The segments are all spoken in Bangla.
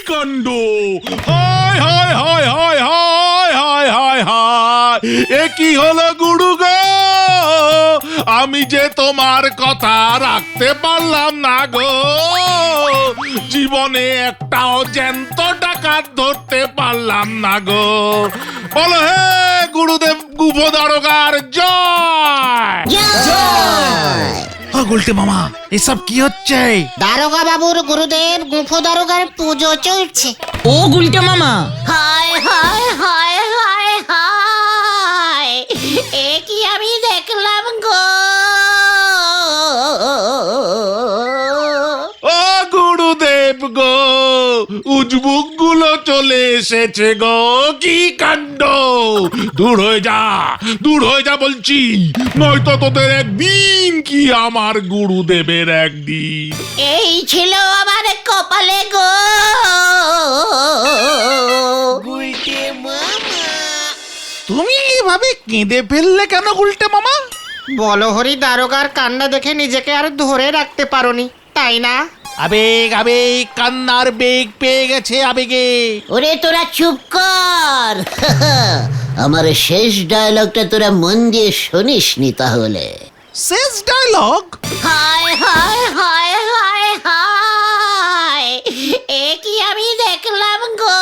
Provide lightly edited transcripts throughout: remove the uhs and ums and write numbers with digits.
কাণ্ড! হায় হায় হায় হায় হায় হায় হায় হায়! এ কি হলো গুরু গো? আমি যে তোমার কথা রাখতে পারলাম না গো। জীবনে একটাও জ্যান্ত ডাকাত ধরতে পারলাম না গো। বলো হে গুরুদেব গুফো দারোগার জয়! গুলটে মামা, এসব কি হচ্ছে? দারোগা বাবুর গুরুদেব গুফো দারোগার পুজো চলছে। ও গুলটে মামা, হায় হায় হায় হায় হায়! এ কি আমি দেখলাম গো? ও গুরুদেব গো, উজবুক গুলো চলে এসেছে গো। কি কাণ্ড! দূর হয়ে যা বলছি, নয়তো তোদের একদিন কি আমার গুরুদেবের একদিন। এই ছিল আমার কপালে গো। তুমি এভাবে কেঁদে ফেললে কেন গুলটে মামা? বলহরি দারোগার কান্না দেখে নিজেকে আর ধরে রাখতে পারোনি, তাই না? আবেগ আবেগ, কান্নার বেগ পেয়ে গেছে আবেগে। ওরে তোরা চুপ কর। আমার শেষ ডায়লগটা তোরা মন দিয়ে শুনিসনি তাহলে? শেষ ডায়লগ? হায় হায় হায় হায় হায়! এ কি আমি দেখলাম গো?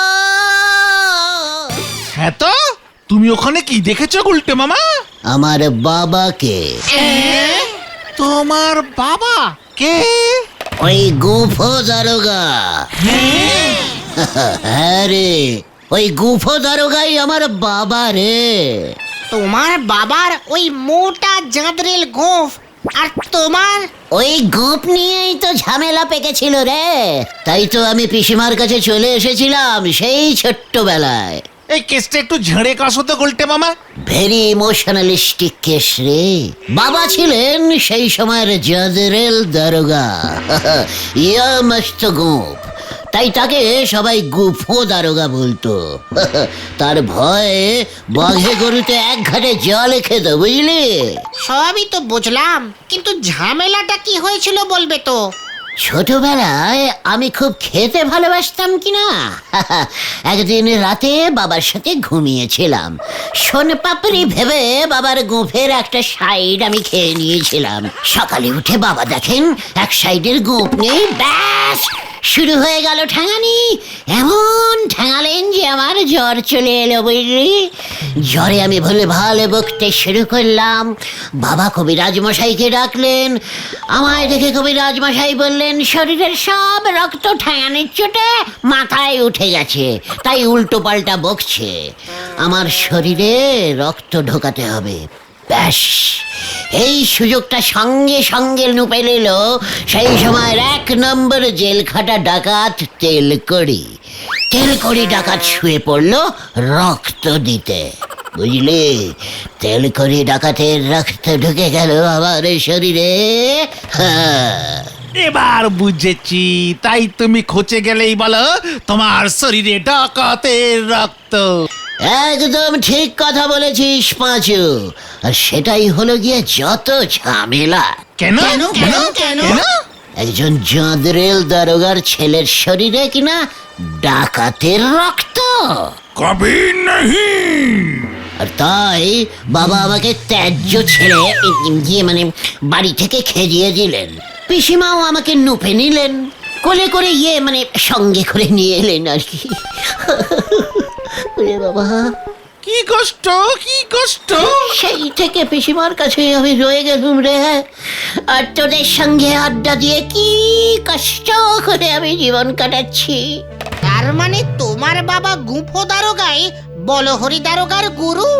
হ্যাঁ তো, তুমি ওখানে কি দেখেছো গুলটে মামা? আমার বাবাকে। তোমার বাবা কে? ওই গুফো দারোগা। হ্যাঁ রে, ওই গুফো দারোগাই আমার বাবা রে। তোমার বাবার ওই মোটা জাঁদরেল গোঁফ, আর তোমার ওই গোপ নিয়েই তো ঝামেলা পেকেছিল রে। তাই তো আমি পিসিমার কাছে চলে এসেছিলাম সেই ছোট্টবেলায়। এই কেসটা একটু ঝেড়ে কাশো তো গুলটে মামা। ভেরি ইমোশনালিস্টিক কেস রে। বাবা ছিলেন সেই সময়ের জাদরেল দারোগা। ইয়া মস্ত গোপ, তাই তাকে সবাই গুফো দারোগা বলতো। তার ভয়ে বাঘে গরুতে এক ঘাটে জল খেত, বুঝলি? সবই তো বুঝলাম, কিন্তু ঝামেলাটা কি হয়েছিল বলবে তো? ছোটবেলায় আমি খুব খেতে ভালোবাসতাম কিনা। একদিন রাতে বাবার সাথে ঘুমিয়েছিলাম। সোনপাপড়ি ভেবে বাবার গোঁফের একটা সাইড আমি খেয়ে নিয়েছিলাম। সকালে উঠে বাবা দেখেন এক সাইডের গোঁফ নেই। ব্যাস শুরু হয়ে গেল ঠ্যাঙানি। এমন ঠ্যাঙালেন যে আমার জ্বর চলে এলো, বুঝলি? জ্বরে আমি ভুলে ভালো বকতে শুরু করলাম। বাবা কবিরাজ মশাইকে ডাকলেন। আমায় দেখে কবিরাজ মশাই বললেন, শরীরের সব রক্ত ঠ্যাঙানির চোটে মাথায় উঠে গেছে, তাই উল্টো পাল্টা বকছে। আমার শরীরে রক্ত ঢোকাতে হবে। ব্যাস এই সুযোগটা সঙ্গে সঙ্গে নুপে নিল সেই সময়ের 1 নম্বর জেল খাটা ডাকাত তেলকড়ি ডাকাত শুয়ে পড়লো রক্ত দিতে, বুঝলি? তেলকড়ি ডাকাতের রক্ত ঢুকে গেল আমার শরীরে। এবার বুঝেছি, তাই তুমি খোঁচে গেলেই বলো তোমার শরীরে ডাকাতের রক্ত। একদম ঠিক কথা বলেছিস পাঁচু। আর সেটাই হলো গিয়ে যত ঝামেলা। কেন? একজন জাদরেল দারোগার ছেলের শরীরে কিনা ডাকাতের রক্ত। কবি নাহি। আর তাই বাবা আমাকে ত্যায্য ছেড়ে মানে বাড়ি থেকে খেদিয়ে দিলেন। পিসিমাও আমাকে নুপে নিলেন, কোলে করে মানে সঙ্গে করে নিয়ে এলেন আর কি। ওরে বাবা, কি কষ্ট! সেই থেকে পিসিমার কাছে আমি রয়ে গেলুম রে। আর তোদের সঙ্গে আড্ডা দিয়ে কি কষ্ট করে আমি জীবন কাটাচ্ছি। তার মানে তোমার বাবা গুফো দারোগাই বলহরি দারোগার গুরু?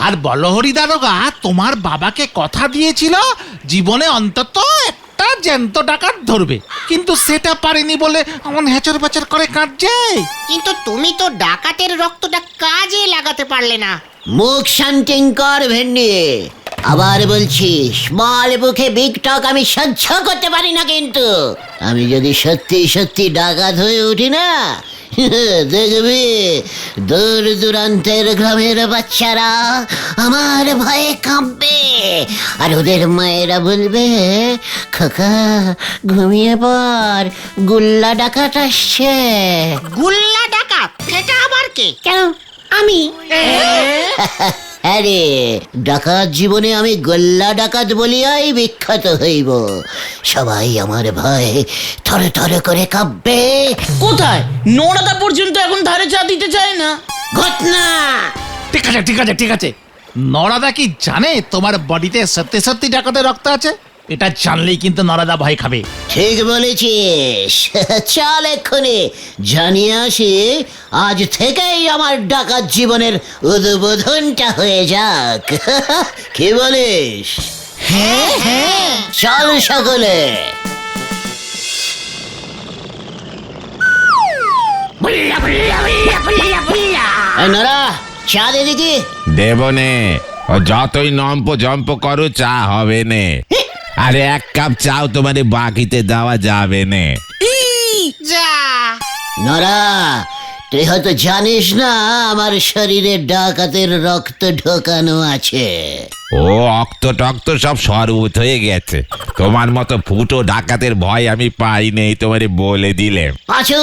আর বলহরি দারোগা তোমার বাবাকে কথা দিয়েছিল জীবনে অন্তত একটা জ্যান্ত ডাকাত ধরবে, কিন্তু সেটা পারেনি বলে এমন হেচর বেচর করে কাঁদছে। কিন্তু তুমি তো ডাকাতের রক্তটা কাজে লাগাতে পারলে না। মুখ শান্তিং কর ভেন্ডি। আবার বলছি, স্মল বুকে বিগ টক আমি সহ্য করতে পারি না। কিন্তু আমি যদি সত্যি সত্যি ডাকাত হয়ে উঠি না, দেখবি দূর দূরান্তের গ্রামের বাচ্চারা আমার ভয়ে কাঁপবে, আর ওদের মায়েরা বলবে, খোকা ঘুমিয়ে পর, গুল্লা ডাকাত আসছে। গুল্লা ডাকাত, এটা আবার কে? কেন আমি? আরে ডাকাত জীবনে আমি গোল্লা ডাকাত বলিয়াই বিখ্যাত হইব। সবাই আমার ভয়ে থরে থরে করে কাঁপবে। কোথায়? নোড়াদা পর্যন্ত এখন ধারে চা দিতে চায় না। ঘটনা ঠিক আছে ঠিক আছে ঠিক আছে, নরাদা কি জানে তোমার বডিতে সত্যি সত্যি ডাকাতের রক্ত আছে? এটা জানলেই কিন্তু নরাদা ভয় খাবে। ঠিক বলেছিস। চল এক্ষুনি জানিয়ে আসি, আজ থেকেই আমার ডাকাত জীবনের উদ্বোধনটা হয়ে যাক। কি বলিস? হ্যাঁ হ্যাঁ, চল সকলে। এই নরা, চা দে দেখি। দেবনে ও যতই নম্প জম্প করো চা হবে নে। আরে এক কাপ চাও তোমারে বাকিতে দেওয়া যাবে নে। যা, নরা, তুই হয়তো জানিস না আমার শরীরে ডাকাতের রক্ত ঢোকানো আছে। ও অক্ত টক্ত সব সরবত হয়ে গেছে। তোমার মতো ফুটো ডাকাতের ভয় আমি পাই নেই, তোমারে বলে দিলে। পাঁচু,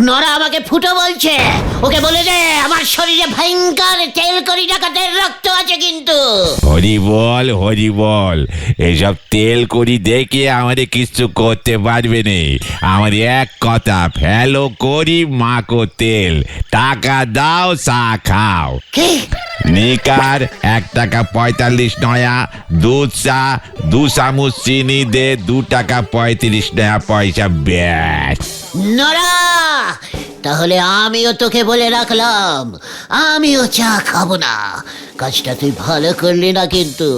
নরা আমাকে ফুটো বলছে। ওকে বলে দে আমার শরীরে ভয়ঙ্কর তেল করি ডাকাতের রক্ত আছে কিন্তু। হরি বল, এইসব তেল করি দেখে আমারে কিছু করতে পারবে নে। আমার এক কথা, ফেলো করি মাকো তেল, টাকা দাও চা খাও। কি? নিকার 1 টাকা 45 নয়া, দুধ চা 2 চামচ চিনি দে, 2 টাকা 35 নয়া পয়সা, ব্যাস। নরা, তাহলে আমিও তোকে বলে রাখলাম, আমিও চা খাবো না। কাজটা তুই ভালো করলি না কিন্তু।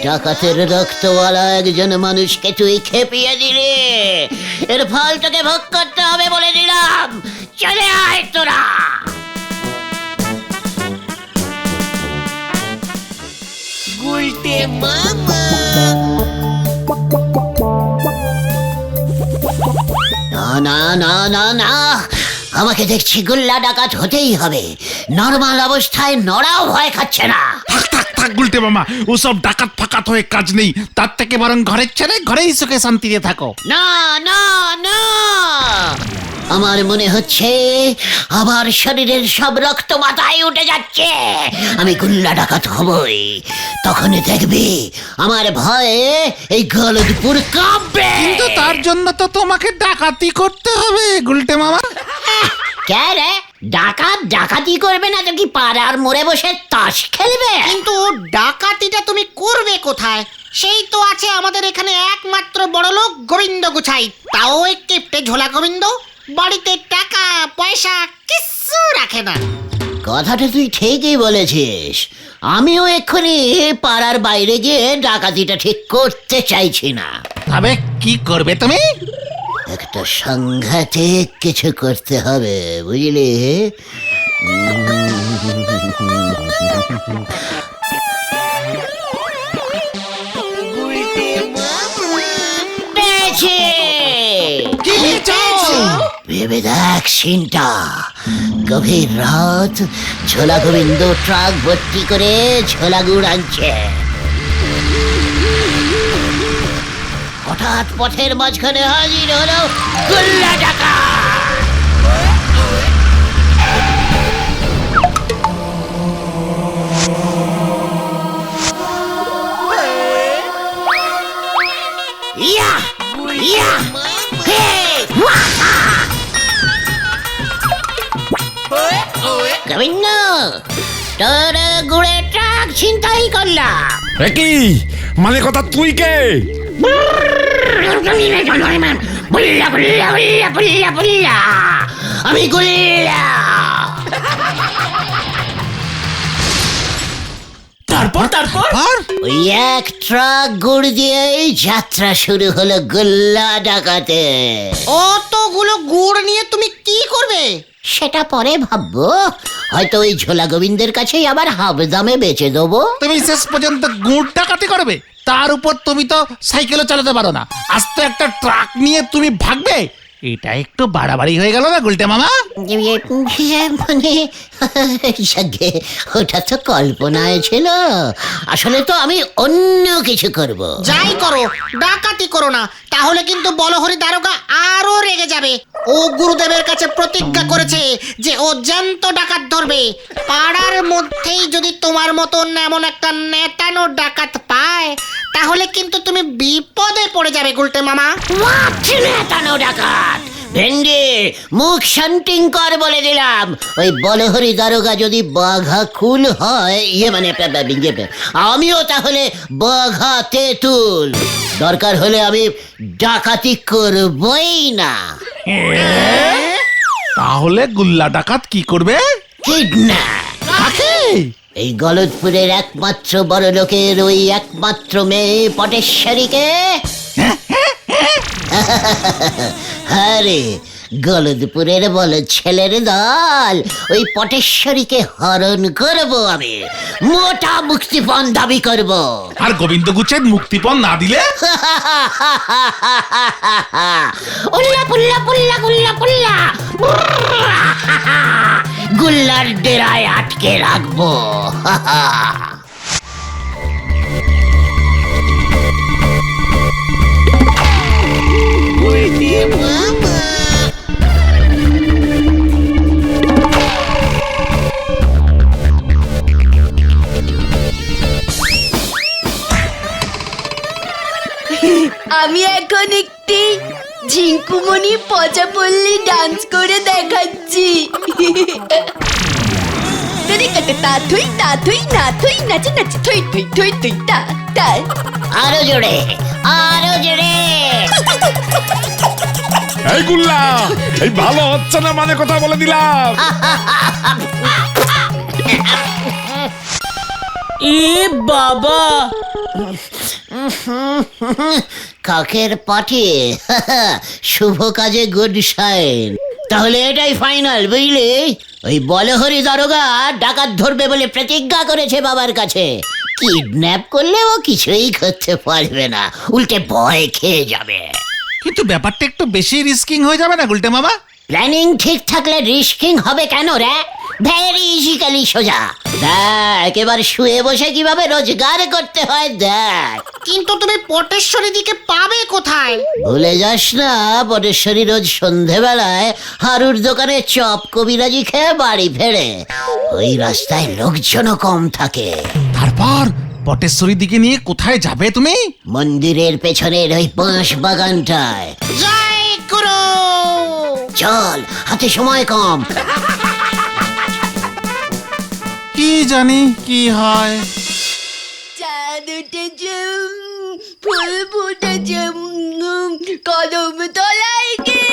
ডাকাতের রক্তওয়ালা একজন মানুষকে তুই খেপিয়ে দিলি। এর ফল তোকে ভোগ করতে হবে বলে দিলাম। চলে আয় তোরা। না না না না না, আমাকে দেখছি গুল্লা ডাকাত হতেই হবে। নর্মাল অবস্থায় নড়াও ভয় খাচ্ছে না। থাক থাক থাক গুলটে মামা, ওসব ডাকাত ফাকাত হয়ে কাজ নেই। তার থেকে বরং ঘরের ছেড়ে ঘরেই সুখে শান্তিতে থাকো। না না না, আমার মনে হচ্ছে আমার শরীরের সব রক্ত মাথায় উঠে যাচ্ছে। আমি গুল্লা ডাকাত হবই। তখন দেখবি আমার ভয়ে এই গলদপুর কাঁপবে। কিন্তু তার জন্য তো তোমাকে ডাকাতি করতে হবে গুলটে মামা। কে রে? ডাকাত ডাকাতি করবে না তো কি পাড়ার মোড়ে বসে তাস খেলবে? কিন্তু ডাকাতিটা তুমি করবে কোথায়? সেই তো আছে আমাদের এখানে একমাত্র বড় লোক গোবিন্দ গুছাই, তাও একটে ঝোলা গোবিন্দ। বাড়িতে টাকা পয়সা কিচ্ছু রাখে না। কথাটা তুই ঠিকই বলেছিস। আমিও এক্ষুনি পাড়ার বাইরে গিয়ে ডাকাতিটা ঠিক করতে চাইছি না। তবে কি করবে তুমি? একটা সাংঘাতিক কিছু করতে হবে, বুঝলি? পেয়েছি! ভেবে দেখ সিনটা। গভীর রাত, ঝোলা গোবিন্দ ট্রাক ভর্তি করে ঝোলা গুড় আনছে। হঠাৎ পথের মাঝখানে হাজির হলো গুল্লা ডাকাত। ইয়া ইয়া হে ওয়াহা! গোবিন্দ, তোর গুড়ে ট্রাক ছিনতাই করলাম। কি মানে কথা, তুই কে? আমি গুল্লা। তারপর তারপর ওই এক ট্রাক গুড় দিয়েই যাত্রা শুরু হলো গুল্লা ডাকাতে। অতগুলো গুড় নিয়ে তুমি কি করবে? সেটা পরে ভাববো। হয়তো ওই ঝোলা গোবিন্দের কাছেই আবার হাফ দামে বেচে দেবো। তুমি শেষ পর্যন্ত গুড় ডাকাতি করবে? তার উপর তুমি তো সাইকেলও চালাতে পারো না, আস্তে একটা ট্রাক নিয়ে তুমি ভাগবে? এটা একটু বাড়াবাড়ি হয়ে গেল না গুলটে মামা? মানে যাকে, ওটা তো কল্পনায় ছিল। আসলে তো আমি অন্য কিছু করব। যাই করো, ডাকাতি করো না, তাহলে কিন্তু বলহরি দারোগা আরো রেগে যাবে। ও গুরুদেবের কাছে প্রতিজ্ঞা করেছে যে ও জ্যান্ত ডাকাত ধরবে। পাড়ার মধ্যেই যদি তোমার মতন এমন একটা নেতানো ডাকাত পায়, তাহলে কিন্তু তুমি বিপদে পড়ে যাবে গুলটে মামা। নেতানো ডাকাত ভেন্ডি, মুখ শান্তিং কর বলে দিলাম। ওই বলহরি দারোগা যদি বাঘা কুল হয়, মানে আমিও তাহলে বাঘা তেঁতুল। দরকার হলে আমি ডাকাতি করবই না। তাহলে গুল্লা ডাকাত কি করবে? কিডন্যাপ। কাকে? এই গলদপুরের একমাত্র বড় লোকের ওই একমাত্র মেয়ে পটেশ্বরীকে। আরে গলদপুরের বলো ছেলের দল, ওই পটেশ্বরীকে হরণ করব আমি, মোটা মুক্তিপণ দাবি করব। আর গোবিন্দ গুচ্ছেদ মুক্তিপণ না দিলে? উল্লা পুল্লা পুল্লা গুল্লা পুল্লা, গুল্লার ডেরায় আটকে রাখবো। আমি এখন একটি ঝিঙ্কুমণি পচা পল্লী ডান্স করে দেখাচ্ছি। তাথুই তাথুই নাথুই নাচে নাচে থই থই থই থই তা তা। আরো জোরে, আরো জোরে। এই গুল্লা, এই ভালো হচ্ছে না মানে কথা বলে দিলাম। এ বাবা, কাকের পাঠে শুভ কাজে গুড সাইন। তাহলে এটাই ফাইনাল, বুঝলি? ওই বলহরি দারোগা ডাকাত ধরবে বলে প্রতিজ্ঞা করেছে বাবার কাছে। কিডন্যাপ করলে ও কিছুই করতে পারবে না, উল্টে ভয় খেয়ে যাবে। কিন্তু ব্যাপারটা একটু বেশি রিস্কিং হয়ে যাবে না গুলটে মামা? প্ল্যানিং ঠিক থাকলে রিস্কিং হবে কেন রে? ভেরি ইজিক্যালি সোজা। দেখ এবার শুয়ে বসে কিভাবে রোজগার করতে হয় দেখ। কিন্তু তুমি পটেশ্বরী দিকে পাবে কোথায়? ভুলে যাস না, পটেশ্বরী রোজ সন্ধেবেলায় হারুর দোকানে চপ কবিরাজি খেয়ে বাড়ি ফেরে। ওই রাস্তায় লোকজনও কম থাকে। তারপর পটেশ্বরীর দিকে নিয়ে কোথায় যাবে তুমি? মন্দিরের পেছনের ওই বাঁশ বাগানটায়। জয় গুরু। চল, হাতে সময় কম। কি জানি কি হয়। চাঁদ উঠেছে, ফুল ফুটেছে, কদম তলায় গে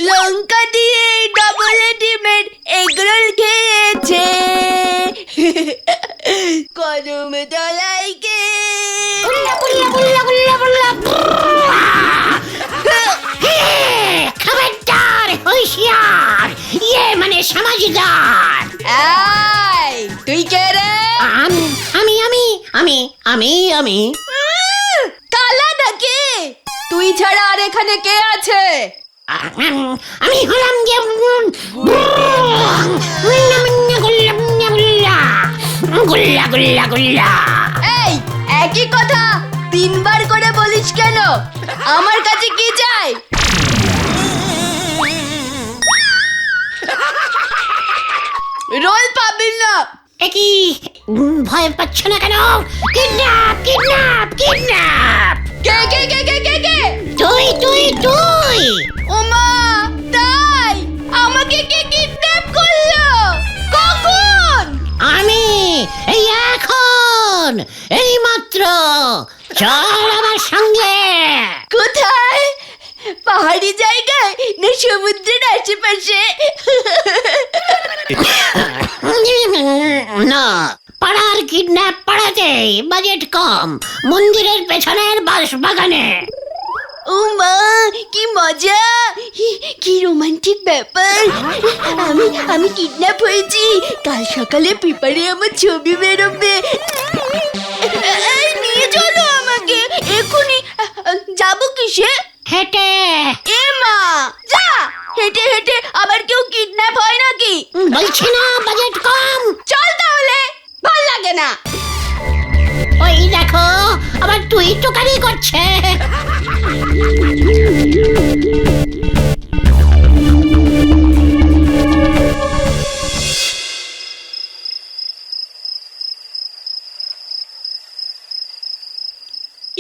লঙ্কা দিয়ে ডবল ডিমের এগরোল খেয়েছে। কদম তলায় গে খবরদার, হুঁশিয়ার, ইয়ে মানে সমাজদার। এই, তুই কে রে? আমি আমি আমি আমি আমি আমি কালা নাকি? তুই ছাড়া আর এখানে কে আছে? আমি হলাম যে গুল্লা গুল্লা গুল্লা। এই, একই কথা তিনবার করে বলিস কেন? আমার কাছে কি চাই? রোল পাবি না। একই ভয় পাচ্ছ না কেন? Kidnap kidnap kidnap. কে কে কে কে কে কে? তুই তুই তুই। ওমা, তাই আমাকে কে কিডন্যাপ করলো? কখন? আমি এই এখন, এই মাত্র। চল আমার সঙ্গে। কোথায়? পাহাড়ি জায়গায় না সমুদ্রের আশেপাশে? না, পাড়ার কিডন্যাপ পাড়াতে, বাজেট কম, মন্দিরের পেছনের বাঁশ বাগানে। ও মা, কি মজা, কি রোমান্টিক ব্যাপার। আমি কিডন্যাপ হয়েছি। কাল সকালে পেপারে আমার ছবি বেরোবে। এই, নিয়ে চলো আমাকে এক্ষুনি। যাবো কিসে? হেঁটে। এ আবার কেউ কিডন্যাপ হয় নাকি? বলছি না বাজেট কম। চল তাহলে, ভাল লাগে না। ওই দেখো আবার তুই টোকারি করছে।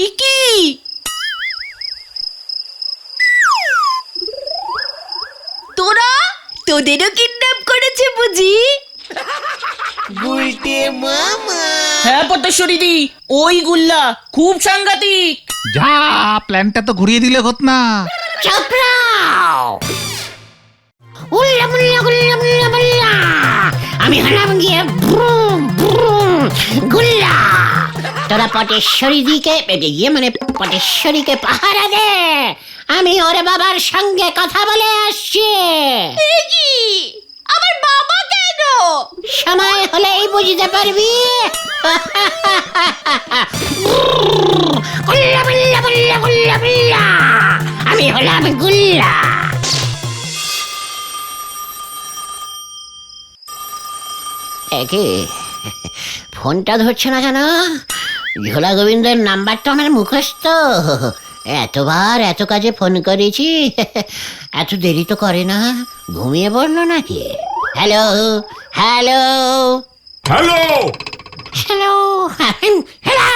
ইকি তোরা, তোদেরও কিডন্যাপ করেছে বুঝি? হ্যাঁ পটেশ্বরী দি, ওই গুল্লা খুব সাংঘাতিক। যা, প্ল্যানটা তো ঘুরিয়ে দিলে হত না। চাপড়াও উল্লা মুল্লা গুল্লা মুল্লা মুল্লা। আমি হলাম গিয়ে ব্রুম ব্রুম গুল্লা। তোরা পটেশ্বরী দিকে মানে পটেশ্বরীকে পাহারা দে, আমি ওর বাবার সঙ্গে কথা বলে আসছি। কি? আমার বাবা কেন? সময় হলেই বুঝতে পারবি। গুল্লা গুল্লা গুল্লা গুল্লা গুল্লা। আমি হলাম গুল্লা। একে ফোনটা ধরছে না কেন? ঝোলা গোবিন্দের নাম্বারটা আমার মুখস্থ। এতবার এত কাজে ফোন করেছি, এত দেরি তো করে না। ঘুমিয়ে পড়লো নাকি? Hello hello hello, hello hello.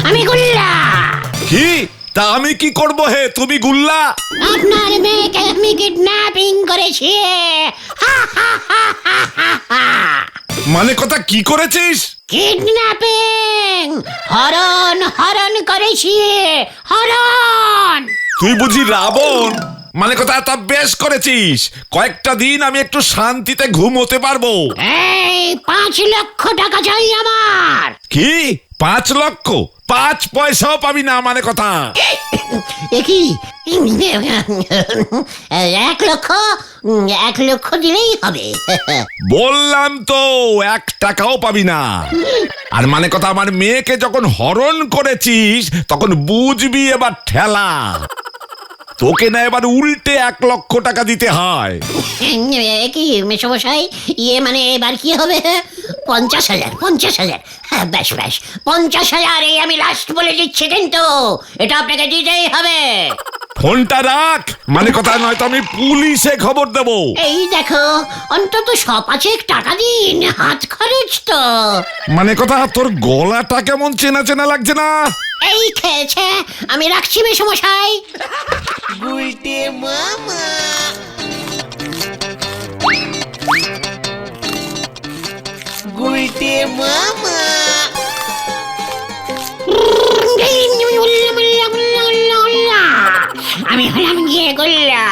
আমি গুল্লা। কি? তা আমি কি করব হে? তুমি গুল্লা? আপনার মেয়েকে আমি কিডন্যাপিং করেছি। মানে কথা কি করেছিস? কিডন্যাপিং, হরণ হরণ করেছি, হরণ। তুই বুঝি রাবণ? মানে কথা তা বেশ করেছিস। কয়েকটা দিন আমি একটু শান্তিতে ঘুমোতে পারবো। এই 5 লক্ষ টাকা চাই আমার। কি? 5 লক্ষ? 5 পয়সাও পাবি না মানে কথা। কি 1 লক্ষ? 1 লক্ষ দিলেই হবে। বললাম তো 1 টাকাও পাবি না। আর মানে কথা আমার মেয়েকে যখন হরণ করেছিস তখন বুঝবি এবার ঠেলা। তোকে না এবার উল্টে 1 লক্ষ টাকা দিতে হয়। কি মেশমশাই, ইয়ে মানে এবার কি হবে? 50,000 50,000। হ্যাঁ বেশ বেশ 50,000 এই আমি লাস্ট বলে দিচ্ছি, কিন্তু এটা আপনাকে দিতেই হবে। ফোনটা রাখ, মানে কথা নয়তো আমি পুলিশে খবর দেব। এই দেখো অন্তত 5 টাকা দিন, হাত খরচ তো। মানে কথা তোর গলাটা কেমন চেনা চেনা লাগছে না? এই খেয়েছে, আমি রাখছি মেশমশাই। আমি হলাম গিয়ে গোল্লা।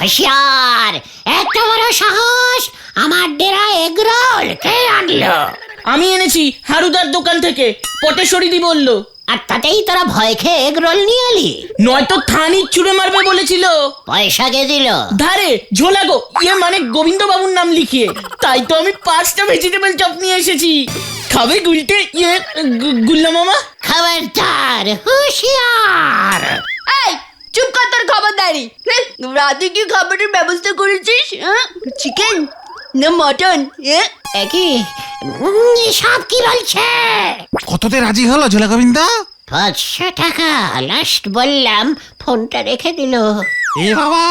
হুঁশিয়ার, এত বড় সাহস! আমার ডেরা এগরোল কে আনলো? আমি এনেছি হারুদার দোকান থেকে, পটেশ্বরী দি বলল। আর তাতেই তোরা ভয় খেয়ে এগরোল নিয়ে এলি? নয়তো থানি চুড়ে মারবে বলেছিল। পয়সা কে দিল? ধারে ঝোলাগো, ইয়ে মানে গোবিন্দ বাবুর নাম লিখিয়ে। তাই তো আমি 5টা ভেজিটেবল চপ নিয়ে এসেছি। খাবে গুলটে, ইয়ে গুল্লা মামা? খবরদার, হুঁশিয়ার! এই চুপ কর, তোর খবরদারি। রাতে কি খাবারের ব্যবস্থা করেছিস? চিকেন না মটন? একই সব কি বলছে? কততে রাজি হলো ঝোলা গোবিন্দ? 500 টাকা লাস্ট বললাম, ফোনটা রেখে দিল। এ বাবা,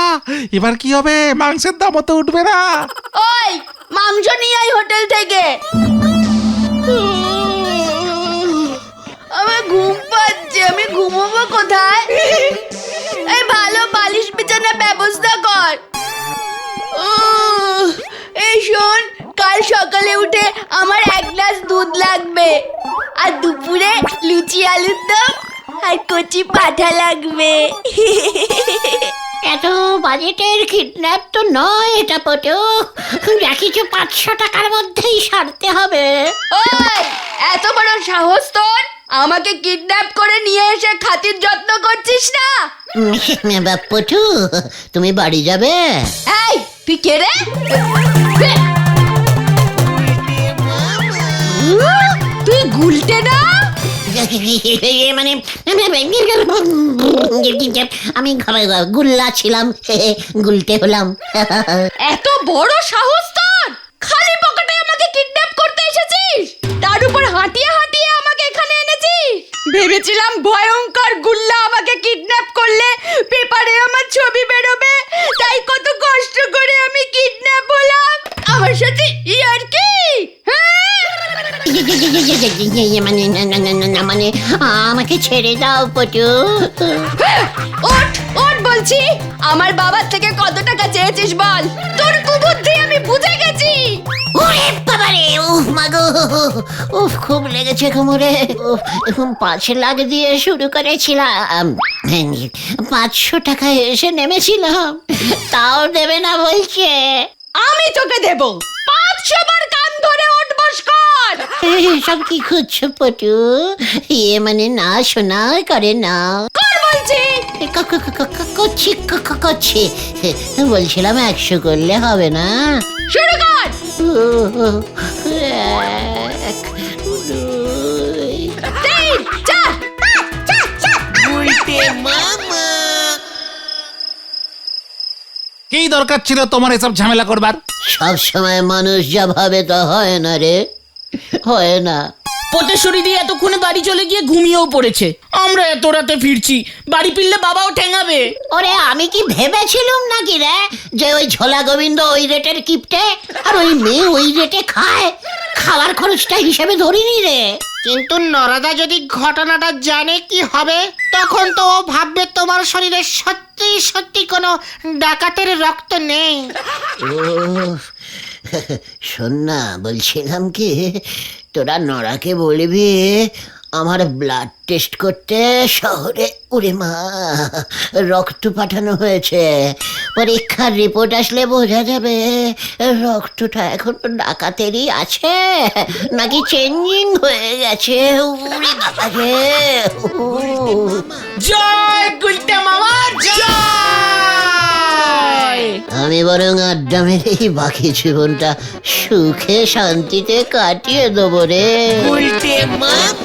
এবার কি হবে? মাংসের দামও তো উঠবে না। ওই মাংস নিয়ে আয় হোটেল থেকে। আমার ঘুম পাচ্ছে, আমি ঘুমোবো কোথায়? এই ভালো বালিশ বিছানার ব্যবস্থা কর। এই শোন, কাল সকালে উঠে আমার 1 গ্লাস দুধ লাগবে, আর দুপুরে লুচি আলুর দম আর কচি পাঠা লাগবে। এত বাজেটের কিডন্যাপ তো নয় এটা পটু। যা কিছু 500 টাকার মধ্যেই সারতে হবে। ওই এত বড় সাহস তোর! আমাকে কিডন্যাপ করে নিয়ে এসে খাতির যত্ন করছিস না? পটু, তুমি বাড়ি যাবে? এই তুই কে রে? তুই গুলটে না? মানে আমি গুল্লা ছিলাম, গুলটে হলাম। এত বড় সাহস তোর! খালি পকেটে আমাকে কিডন্যাপ করতে এসেছিস, তার উপর হাঁটিয়ে হাঁটিয়ে আমাকে এখানে এনেছিস। ভেবেছিলাম ভয়ঙ্কর গুল্লা আমাকে কিডন্যাপ করলে পেপারে আমার ছবি বেরোবে, তাই কত কষ্ট করে আমি কিডন্যাপ হলাম। আমার সাথে ইয়ার কি? মানে মানে আমাকে ছেড়ে দাও পটু। ওঠ ওঠ বলছি, আমার বাবার থেকে কত টাকা চেয়েছিস বল, তোর কুবুদ্ধি আমি বুঝে গেছি। ওরে বাবারে, উফ মাগো, উফ খুব লেগেছে কোমরে। উফ, 5 লাখ দিয়ে শুরু করেছিলাম, 500 টাকা এসে নেমেছিলাম, তাও দেবে না বলছে। আমি তোকে দেব 500 বার কান ধরে ওঠ বস কর। সব কি খুঁজছো পটু? মানে না শোনা করে না। কর বলছি। করছি করছি, বলছিলাম 100 করলে হবে না? শুরু কর। 1, 2, 3, 4, 5। কি দরকার ছিল তোমার এসব ঝামেলা করবার? সব সময় মানুষ যা ভাবে তা হয় না রে, হয় না। পটেশ্বরী দিয়ে এতক্ষণে বাড়ি চলে গিয়ে ঘুমিয়েও পড়েছে। আমরা এত রাতে ফিরছি, বাড়ি ফিরলে বাবাও ঠেঙাবে। ওরে আমি কি ভেবেছিলুম নাকি রে যে ওই ঝোলা গোবিন্দ ওই রেটের কিপটে আর ওই মেয়ে ওই রেটে খায়? খাবার খরচটা হিসেবে ধরিনি রে। কিন্তু নরাদা যদি ঘটনাটা জানে কি হবে? তখন তো ও ভাববে তোমার শরীরে সত্যি সত্যি কোনো ডাকাতের রক্ত নেই। শোন না, বলছিলাম কি, তোরা নড়াকে বলবি আমার ব্লাড টেস্ট করতে শহরে, ওরে মা, রক্ত পাঠানো হয়েছে। পরীক্ষার রিপোর্ট আসলে বোঝা যাবে রক্তটা এখনো ডাকাতেরই আছে নাকি চেঞ্জিং হয়ে গেছে। ওরে বাবা রে, জয় গুলটে মামা জয়। আমি বরং আড্ডা মেরেই বাকি জীবনটা সুখে শান্তিতে কাটিয়ে দেবো রে। গুলটে মামা।